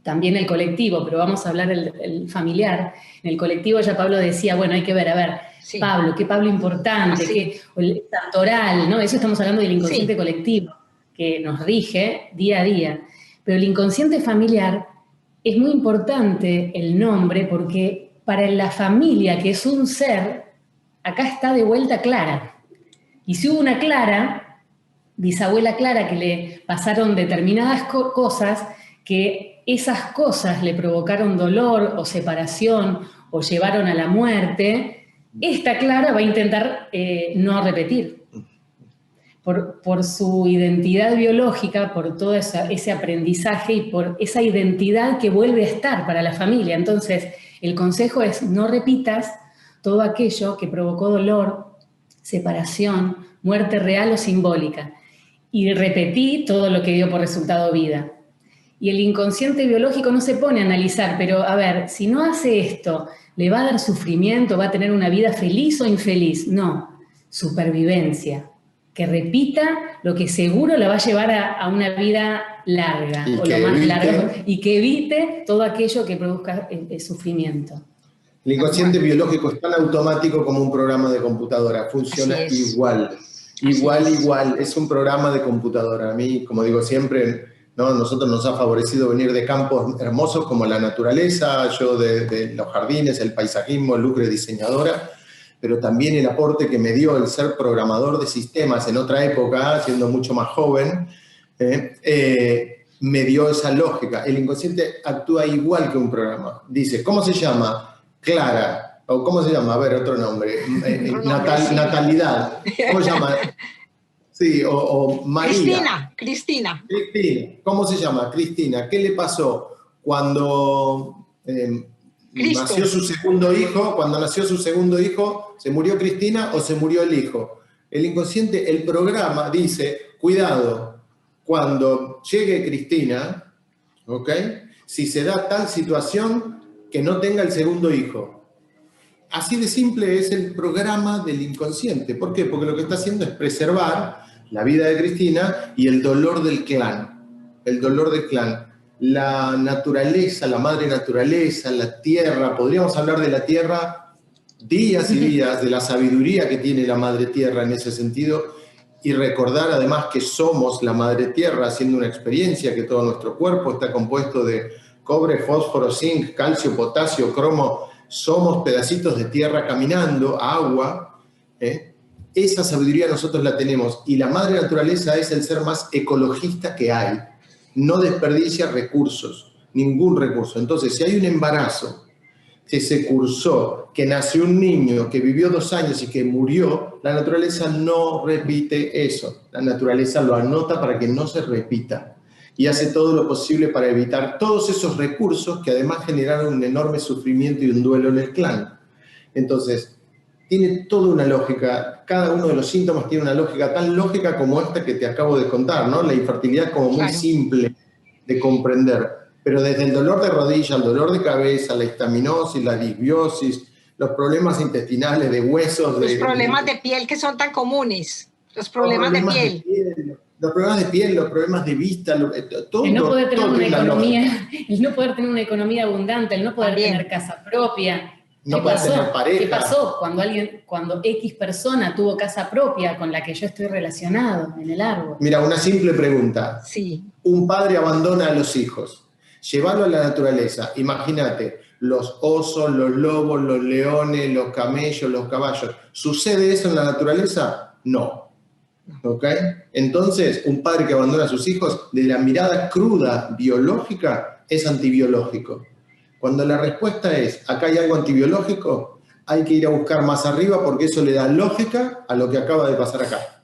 También el colectivo, pero vamos a hablar del familiar. En el colectivo ya Pablo decía, bueno, hay que ver, Pablo, qué Pablo importante, el santoral, ¿no? Eso estamos hablando del inconsciente colectivo, que nos rige día a día. Pero el inconsciente familiar es muy importante el nombre porque para la familia, que es un ser, acá está de vuelta Clara. Y si hubo una Clara, bisabuela Clara, que le pasaron determinadas cosas, que esas cosas le provocaron dolor o separación o llevaron a la muerte, esta Clara va a intentar no repetir. Por su identidad biológica, por todo ese aprendizaje y por esa identidad que vuelve a estar para la familia. Entonces, el consejo es no repitas todo aquello que provocó dolor, separación, muerte real o simbólica. Y repetí todo lo que dio por resultado vida. Y el inconsciente biológico no se pone a analizar, pero a ver, si no hace esto, ¿le va a dar sufrimiento? ¿Va a tener una vida feliz o infeliz? No, supervivencia. Que repita lo que seguro la va a llevar a una vida larga, o lo más largo, y que evite todo aquello que produzca sufrimiento. El inconsciente biológico es tan automático como un programa de computadora, funciona igual. Igual, es un programa de computadora. A mí, como digo siempre, ¿no? Nosotros nos ha favorecido venir de campos hermosos como la naturaleza, yo de los jardines, el paisajismo, Lucre diseñadora, pero también el aporte que me dio el ser programador de sistemas en otra época, siendo mucho más joven, me dio esa lógica. El inconsciente actúa igual que un programa. Dice, ¿cómo se llama? Clara. ¿O cómo se llama? A ver, otro nombre. Natalidad. ¿Cómo se llama? Sí, o María. Cristina. ¿Cómo se llama? Cristina. ¿Qué le pasó cuando nació su segundo hijo? Cuando nació su segundo hijo, ¿se murió Cristina o se murió el hijo? El inconsciente, el programa dice, cuidado, cuando llegue Cristina, ¿ok? Si se da tal situación, que no tenga el segundo hijo. Así de simple es el programa del inconsciente. ¿Por qué? Porque lo que está haciendo es preservar la vida de Cristina y el dolor del clan. El dolor del clan. La naturaleza, la madre naturaleza, la tierra. Podríamos hablar de la tierra días y días, de la sabiduría que tiene la madre tierra en ese sentido. Y recordar además que somos la madre tierra, haciendo una experiencia que todo nuestro cuerpo está compuesto de cobre, fósforo, zinc, calcio, potasio, cromo. Somos pedacitos de tierra caminando, agua. Esa sabiduría nosotros la tenemos. Y la madre naturaleza es el ser más ecologista que hay. No desperdicia recursos, ningún recurso. Entonces, si hay un embarazo que se cursó, que nació un niño, que vivió 2 años y que murió, la naturaleza no repite eso. La naturaleza lo anota para que no se repita. Y hace todo lo posible para evitar todos esos recursos que además generaron un enorme sufrimiento y un duelo en el clan. Entonces, tiene toda una lógica, cada uno de los síntomas tiene una lógica tan lógica como esta que te acabo de contar, ¿no? La infertilidad como muy simple de comprender, pero desde el dolor de rodilla, el dolor de cabeza, la histaminosis, la disbiosis, los problemas intestinales, de huesos... Los problemas de piel que son tan comunes, los problemas de piel. Los problemas de piel, los problemas de vista, todo. El no poder tener una economía, el no poder tener una economía abundante, el no poder tener casa propia. No poder tener pareja. ¿Qué pasó cuando X persona tuvo casa propia con la que yo estoy relacionado en el árbol? Mira, una simple pregunta. Sí. Un padre abandona a los hijos. Llévalo a la naturaleza. Imagínate, los osos, los lobos, los leones, los camellos, los caballos. ¿Sucede eso en la naturaleza? No. ¿Ok? Entonces, un padre que abandona a sus hijos, de la mirada cruda biológica, es antibiológico. Cuando la respuesta es, acá hay algo antibiológico, hay que ir a buscar más arriba porque eso le da lógica a lo que acaba de pasar acá.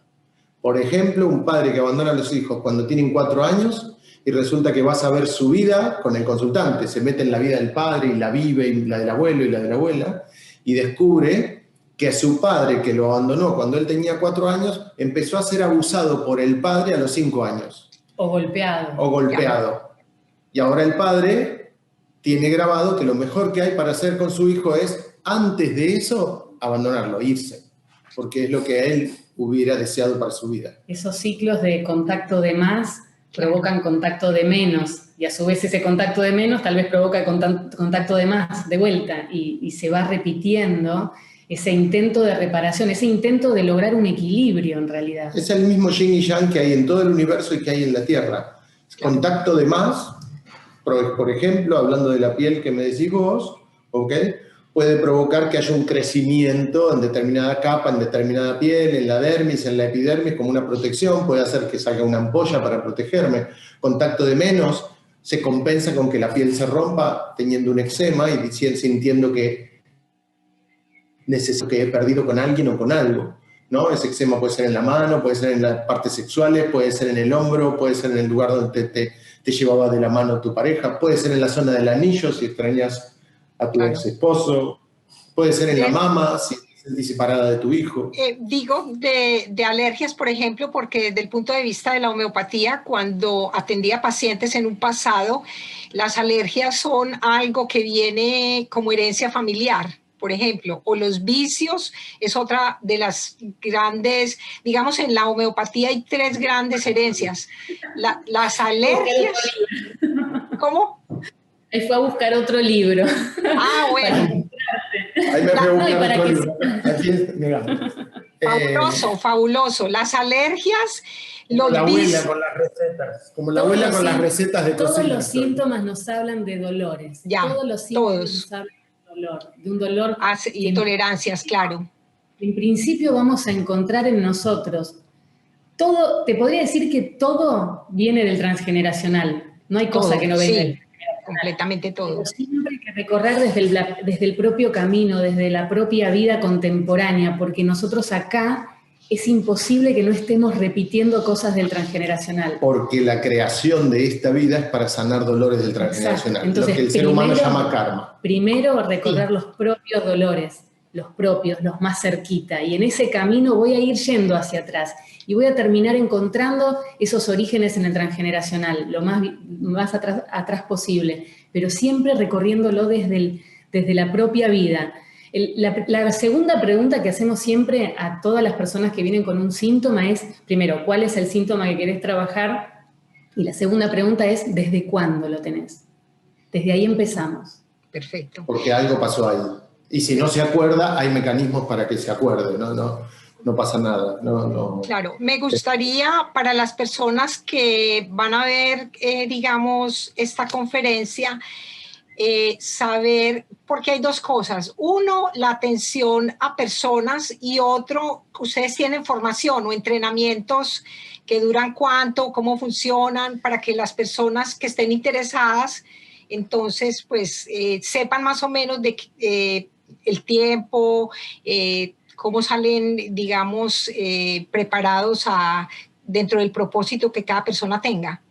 Por ejemplo, un padre que abandona a los hijos cuando tienen 4 años y resulta que va a saber su vida con el consultante, se mete en la vida del padre y la vive, y la del abuelo y la de la abuela, y descubre que su padre, que lo abandonó cuando él tenía 4 años, empezó a ser abusado por el padre a los 5 años. O golpeado. O golpeado. Y ahora el padre tiene grabado que lo mejor que hay para hacer con su hijo es, antes de eso, abandonarlo, irse. Porque es lo que él hubiera deseado para su vida. Esos ciclos de contacto de más provocan contacto de menos. Y a su vez ese contacto de menos tal vez provoca contacto de más, de vuelta. Y se va repitiendo ese intento de reparación, ese intento de lograr un equilibrio en realidad. Es el mismo yin y yang que hay en todo el universo y que hay en la Tierra. Contacto de más, por ejemplo, hablando de la piel que me decís vos, ¿ok? Puede provocar que haya un crecimiento en determinada capa, en determinada piel, en la dermis, en la epidermis, como una protección, puede hacer que salga una ampolla para protegerme. Contacto de menos se compensa con que la piel se rompa teniendo un eczema y sintiendo que necesito que he perdido con alguien o con algo, ¿no? Ese eczema puede ser en la mano, puede ser en las partes sexuales, puede ser en el hombro, puede ser en el lugar donde te llevaba de la mano tu pareja, puede ser en la zona del anillo si extrañas a tu ex esposo, puede ser en la mama si te sentís separada de tu hijo. Digo de alergias, por ejemplo, porque desde el punto de vista de la homeopatía, cuando atendía pacientes en un pasado, las alergias son algo que viene como herencia familiar. Por ejemplo, o los vicios es otra de las grandes, digamos, en la homeopatía hay 3 grandes herencias. Las alergias... ¿Cómo? Él fue a buscar otro libro. Ah, bueno. Ahí me fui a buscar para otro que libro. Aquí, mira. Fabuloso, fabuloso. Las alergias, Como los la abuela vis. con las recetas. Como la abuela con las recetas de cocina. Todos los síntomas nos hablan de dolores. Ya, Todos los síntomas todos. nos hablan de dolor. De un dolor Y tolerancias, claro. En principio vamos a encontrar en nosotros todo, te podría decir que todo viene del transgeneracional. No hay cosa Todo, que no venga sí, del transgeneracional. completamente todo. Pero siempre hay que recorrer desde el propio camino, desde la propia vida contemporánea, porque nosotros acá es imposible que no estemos repitiendo cosas del transgeneracional. Porque la creación de esta vida es para sanar dolores del transgeneracional. Entonces, lo que el ser humano llama karma. Primero recorrer los propios dolores, los propios, los más cerquita. Y en ese camino voy a ir yendo hacia atrás. Y voy a terminar encontrando esos orígenes en el transgeneracional, lo más atrás posible. Pero siempre recorriéndolo desde la propia vida. La segunda pregunta que hacemos siempre a todas las personas que vienen con un síntoma es, primero, ¿cuál es el síntoma que querés trabajar? Y la segunda pregunta es, ¿desde cuándo lo tenés? Desde ahí empezamos. Perfecto. Porque algo pasó ahí. Y si no se acuerda, hay mecanismos para que se acuerde, no pasa nada. Claro, me gustaría para las personas que van a ver, digamos, esta conferencia, saber, porque hay dos cosas. Uno, la atención a personas y otro, ustedes tienen formación o entrenamientos que duran cuánto, cómo funcionan, para que las personas que estén interesadas, entonces, pues, sepan más o menos de el tiempo, cómo salen, digamos, preparados dentro del propósito que cada persona tenga.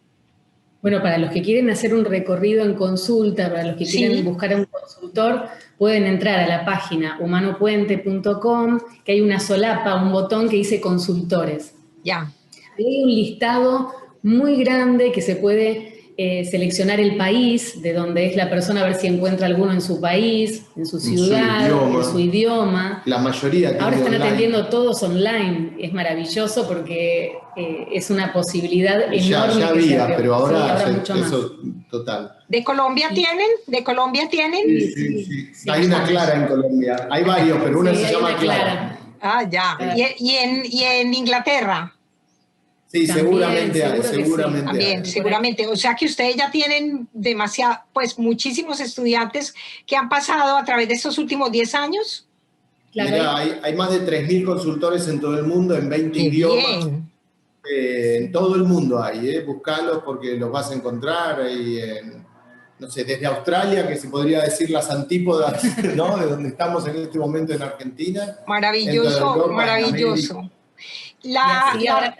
Bueno, para los que quieren hacer un recorrido en consulta, para los que quieren buscar a un consultor, pueden entrar a la página humanopuente.com, que hay una solapa, un botón que dice consultores. Ya. Hay un listado muy grande que se puede seleccionar el país de donde es la persona, a ver si encuentra alguno en su país, en su ciudad, en su idioma. La mayoría. Ahora están atendiendo todos online. Es maravilloso porque es una posibilidad enorme. Ya había, pero ahora mucho más. Eso total. ¿De Colombia tienen? ¿De Colombia tienen? Sí. Hay una Clara en Colombia. Hay varios, pero una se llama Clara. Ah, ya. ¿Y en Inglaterra? Sí, También, seguramente hay, seguramente hay. También, seguramente. O sea que ustedes ya tienen muchísimos estudiantes que han pasado a través de estos últimos 10 años. Claro. Mirá, hay más de 3.000 consultores en todo el mundo, en 20 idiomas. En todo el mundo hay, buscalos porque los vas a encontrar. No sé, desde Australia, que se podría decir las antípodas, ¿no? De donde estamos en este momento en Argentina. Maravilloso, Europa, maravilloso. Ahora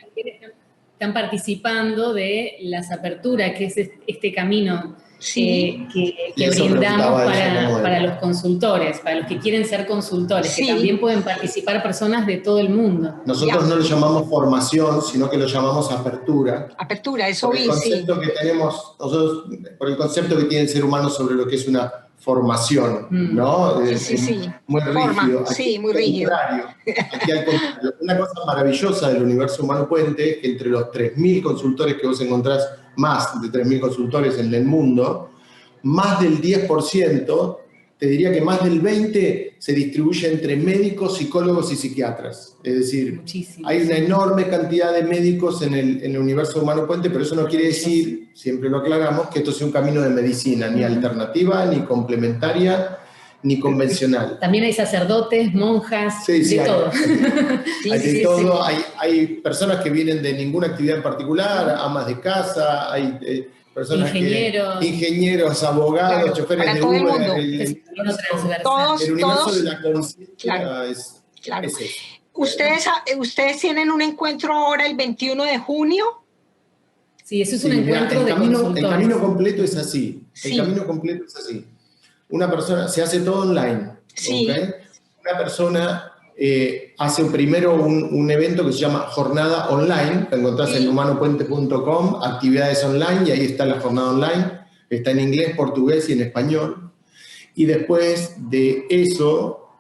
están participando de las aperturas, que es este camino que brindamos para los consultores, para los que quieren ser consultores, que también pueden participar personas de todo el mundo. Nosotros no lo llamamos formación, sino que lo llamamos apertura. Apertura, eso por el concepto que tenemos nosotros, por el concepto que tiene el ser humano sobre lo que es una formación, ¿no? Sí. Muy rígido. Muy rígido. Aquí al contrario. Una cosa maravillosa del universo Humano Puente es que entre los 3.000 consultores que vos encontrás, más de 3.000 consultores en el mundo, más del 10%, te diría que más del 20% se distribuye entre médicos, psicólogos y psiquiatras. Es decir, hay una enorme cantidad de médicos en el universo Humano Puente, pero eso no quiere decir, siempre lo aclaramos, que esto sea un camino de medicina, ni alternativa, ni complementaria, ni convencional. También hay sacerdotes, monjas, de todo. Hay de todo. Hay personas que vienen de ninguna actividad en particular, amas de casa, hay personas ingenieros, abogados, choferes de Uber. El universo de la conciencia es eso. ¿Ustedes tienen un encuentro ahora el 21 de junio? Sí, eso es un encuentro de consultores. El camino completo es así. El camino completo es así. Una persona, se hace todo online. Sí. ¿Okay? Una persona hace primero un evento que se llama Jornada Online, que encontrás en humanopuente.com, actividades online, y ahí está la jornada online. Está en inglés, portugués y en español. Y después de eso,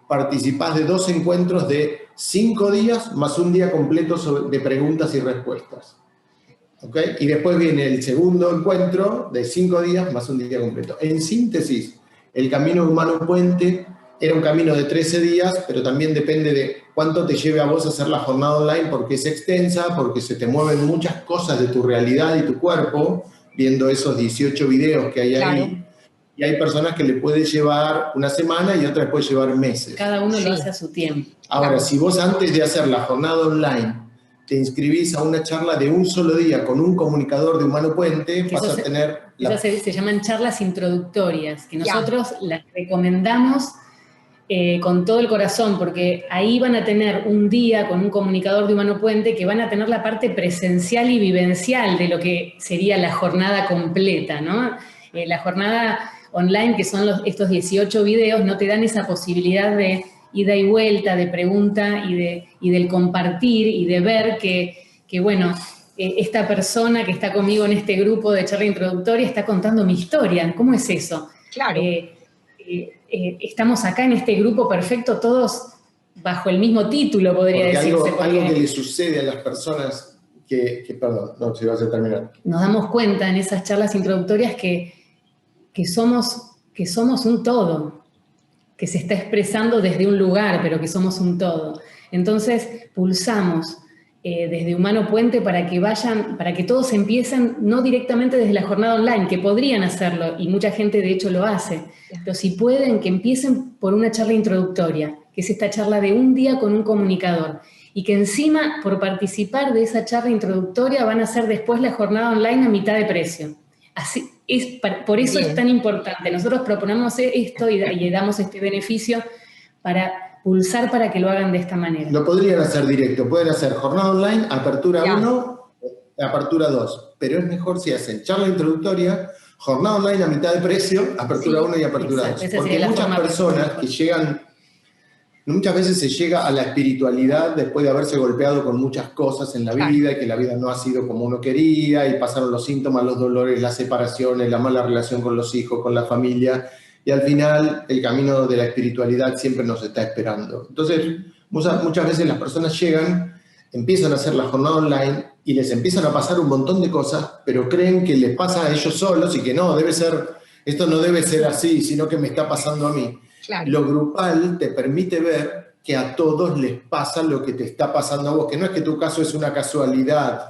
participás de 2 encuentros de 5 días más un día completo de preguntas y respuestas. ¿Okay? Y después viene el segundo encuentro de 5 días más un día completo. En síntesis, el camino Humano Puente era un camino de 13 días, pero también depende de cuánto te lleve a vos a hacer la jornada online, porque es extensa, porque se te mueven muchas cosas de tu realidad y tu cuerpo, viendo esos 18 videos que hay ahí. Y hay personas que le puede llevar una semana y otras puede llevar meses. Cada uno lo hace a su tiempo. Ahora, si vos antes de hacer la jornada online te inscribís a una charla de un solo día con un comunicador de Humano Puente, vas a tener... Esas se llaman charlas introductorias, que nosotros las recomendamos con todo el corazón, porque ahí van a tener un día con un comunicador de Humano Puente que van a tener la parte presencial y vivencial de lo que sería la jornada completa, ¿no? La jornada online, que son estos 18 videos, no te dan esa posibilidad de ida y vuelta, de pregunta y del compartir y de ver que bueno, esta persona que está conmigo en este grupo de charla introductoria está contando mi historia. ¿Cómo es eso? Claro. Estamos acá en este grupo perfecto, todos bajo el mismo título, podría decirse. Algo que le sucede a las personas perdón, no, si vas a terminar. Nos damos cuenta en esas charlas introductorias que somos un todo, que se está expresando desde un lugar, pero que somos un todo. Entonces, pulsamos desde Humano Puente para que todos empiecen, no directamente desde la jornada online, que podrían hacerlo, y mucha gente de hecho lo hace, pero si pueden, que empiecen por una charla introductoria, que es esta charla de un día con un comunicador, y que encima, por participar de esa charla introductoria, van a hacer después la jornada online a mitad de precio. Así, por eso es tan importante. Nosotros proponemos esto y damos este beneficio para pulsar para que lo hagan de esta manera. Lo podrían hacer directo, pueden hacer jornada online, apertura 1, apertura 2, pero es mejor si hacen charla introductoria, jornada online a mitad de precio, apertura 1 y apertura 2. Porque muchas personas que llegan, muchas veces se llega a la espiritualidad después de haberse golpeado con muchas cosas en la vida, y que la vida no ha sido como uno quería, y pasaron los síntomas, los dolores, las separaciones, la mala relación con los hijos, con la familia, y al final el camino de la espiritualidad siempre nos está esperando. Entonces, muchas veces las personas llegan, empiezan a hacer la jornada online y les empiezan a pasar un montón de cosas, pero creen que les pasa a ellos solos y que no, esto no debe ser así, sino que me está pasando a mí. Claro. Lo grupal te permite ver que a todos les pasa lo que te está pasando a vos, que no es que tu caso es una casualidad,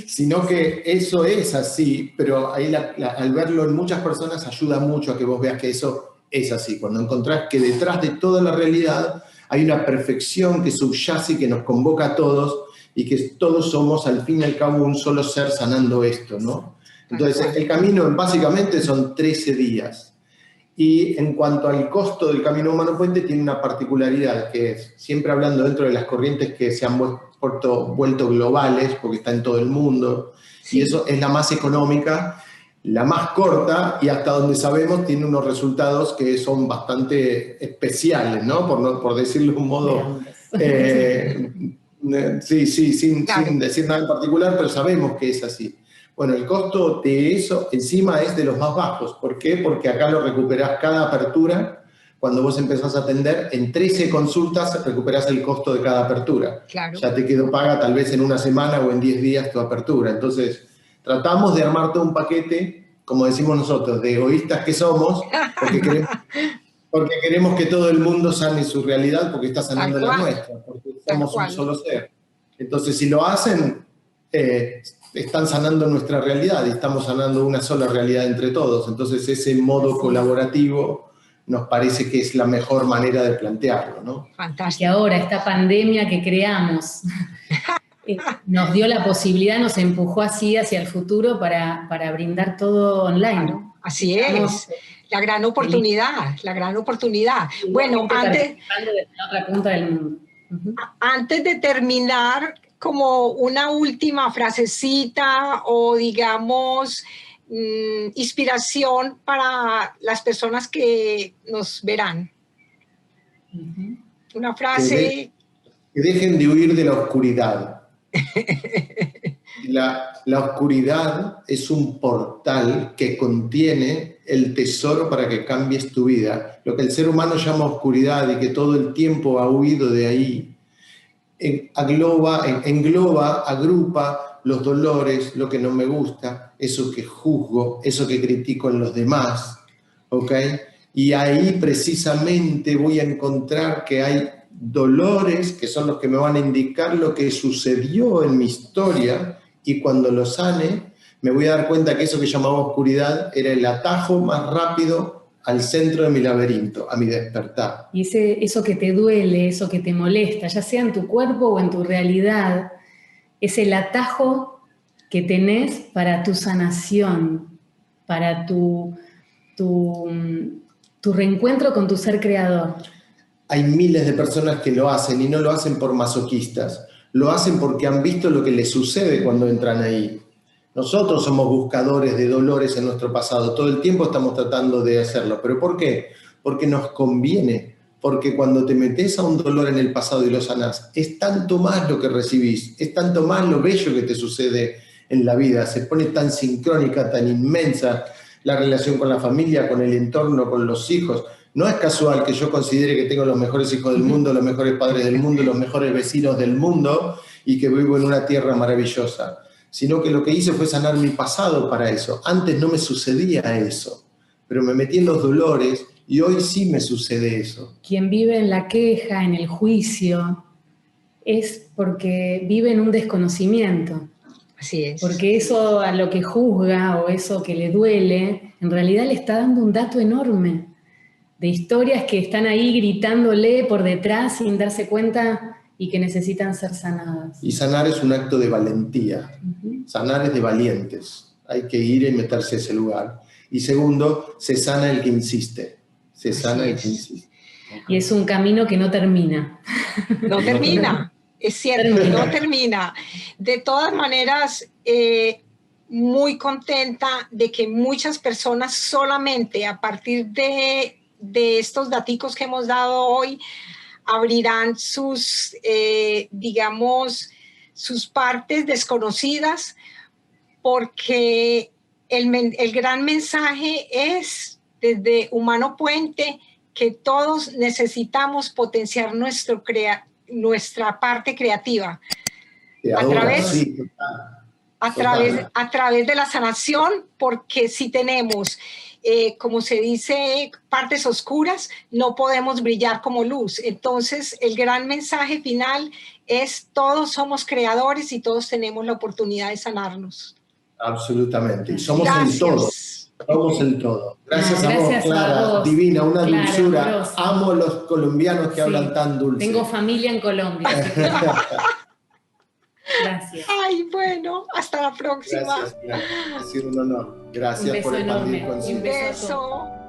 sino que eso es así, pero ahí al verlo en muchas personas ayuda mucho a que vos veas que eso es así, cuando encontrás que detrás de toda la realidad hay una perfección que subyace y que nos convoca a todos, y que todos somos al fin y al cabo un solo ser sanando esto, ¿no? Entonces el camino básicamente son 13 días. Y en cuanto al costo del Camino Humano Puente, tiene una particularidad, que es, siempre hablando dentro de las corrientes que se han vuelto globales, porque está en todo el mundo, y eso es la más económica, la más corta, y hasta donde sabemos tiene unos resultados que son bastante especiales, ¿no? Por decirlo de un modo... sin decir nada en particular, pero sabemos que es así. Bueno, el costo de eso encima es de los más bajos. ¿Por qué? Porque acá lo recuperás cada apertura. Cuando vos empezás a atender, en 13 consultas recuperás el costo de cada apertura. Claro. Ya te quedó paga tal vez en una semana o en 10 días tu apertura. Entonces, tratamos de armar todo un paquete, como decimos nosotros, de egoístas que somos, porque queremos que todo el mundo sane su realidad, porque está sanando la nuestra, porque somos un solo ser. Entonces, si lo hacen... están sanando nuestra realidad y estamos sanando una sola realidad entre todos. Entonces ese modo colaborativo nos parece que es la mejor manera de plantearlo, ¿no? Fantástico. Y ahora esta pandemia que creamos nos dio la posibilidad, nos empujó así hacia el futuro para brindar todo online. Claro, así es. La gran oportunidad, la gran oportunidad. Bueno, antes... de la otra punta del mundo. Antes de terminar, como una última frasecita o digamos inspiración para las personas que nos verán. Una frase... Que dejen de huir de la oscuridad. La oscuridad es un portal que contiene el tesoro para que cambies tu vida. Lo que el ser humano llama oscuridad y que todo el tiempo ha huido de ahí, engloba, agrupa los dolores, lo que no me gusta, eso que juzgo, eso que critico en los demás, ¿ok? Y ahí precisamente voy a encontrar que hay dolores que son los que me van a indicar lo que sucedió en mi historia, y cuando lo sane me voy a dar cuenta que eso que llamaba oscuridad era el atajo más rápido al centro de mi laberinto, a mi despertar. Y eso que te duele, eso que te molesta, ya sea en tu cuerpo o en tu realidad, es el atajo que tenés para tu sanación, para tu reencuentro con tu ser creador. Hay miles de personas que lo hacen y no lo hacen por masoquistas. Lo hacen porque han visto lo que les sucede cuando entran ahí. Nosotros somos buscadores de dolores en nuestro pasado. Todo el tiempo estamos tratando de hacerlo. ¿Pero por qué? Porque nos conviene. Porque cuando te metes a un dolor en el pasado y lo sanás, es tanto más lo que recibís, es tanto más lo bello que te sucede en la vida. Se pone tan sincrónica, tan inmensa la relación con la familia, con el entorno, con los hijos. No es casual que yo considere que tengo los mejores hijos del mundo, los mejores padres del mundo, los mejores vecinos del mundo y que vivo en una tierra maravillosa, sino que lo que hice fue sanar mi pasado para eso. Antes no me sucedía eso, pero me metí en los dolores y hoy sí me sucede eso. Quien vive en la queja, en el juicio, es porque vive en un desconocimiento. Así es. Porque eso a lo que juzga o eso que le duele, en realidad le está dando un dato enorme de historias que están ahí gritándole por detrás sin darse cuenta y que necesitan ser sanadas. Y sanar es un acto de valentía. Sanar es de valientes. Hay que ir y meterse a ese lugar. Y segundo, se sana el que insiste. Se sana el que insiste. Y es un camino que no termina. No termina. Es cierto, no termina. De todas maneras, muy contenta de que muchas personas solamente a partir de estos daticos que hemos dado hoy abrirán sus, digamos, sus partes desconocidas, porque el gran mensaje es desde Humano Puente que todos necesitamos potenciar nuestra parte creativa a través de la sanación, porque si tenemos, como se dice, partes oscuras, no podemos brillar como luz. Entonces, el gran mensaje final es: todos somos creadores y todos tenemos la oportunidad de sanarnos. Absolutamente. Y somos el todo. Somos el todo. Gracias a vos, Clara. A vos. Divina, una Clara, dulzura. amorosa. Amo los colombianos que hablan tan dulce. Tengo familia en Colombia. Gracias. Ay, bueno, hasta la próxima. Gracias, Clara. Ha sido un honor. Gracias por Un beso compartir enorme. conmigo. Un beso.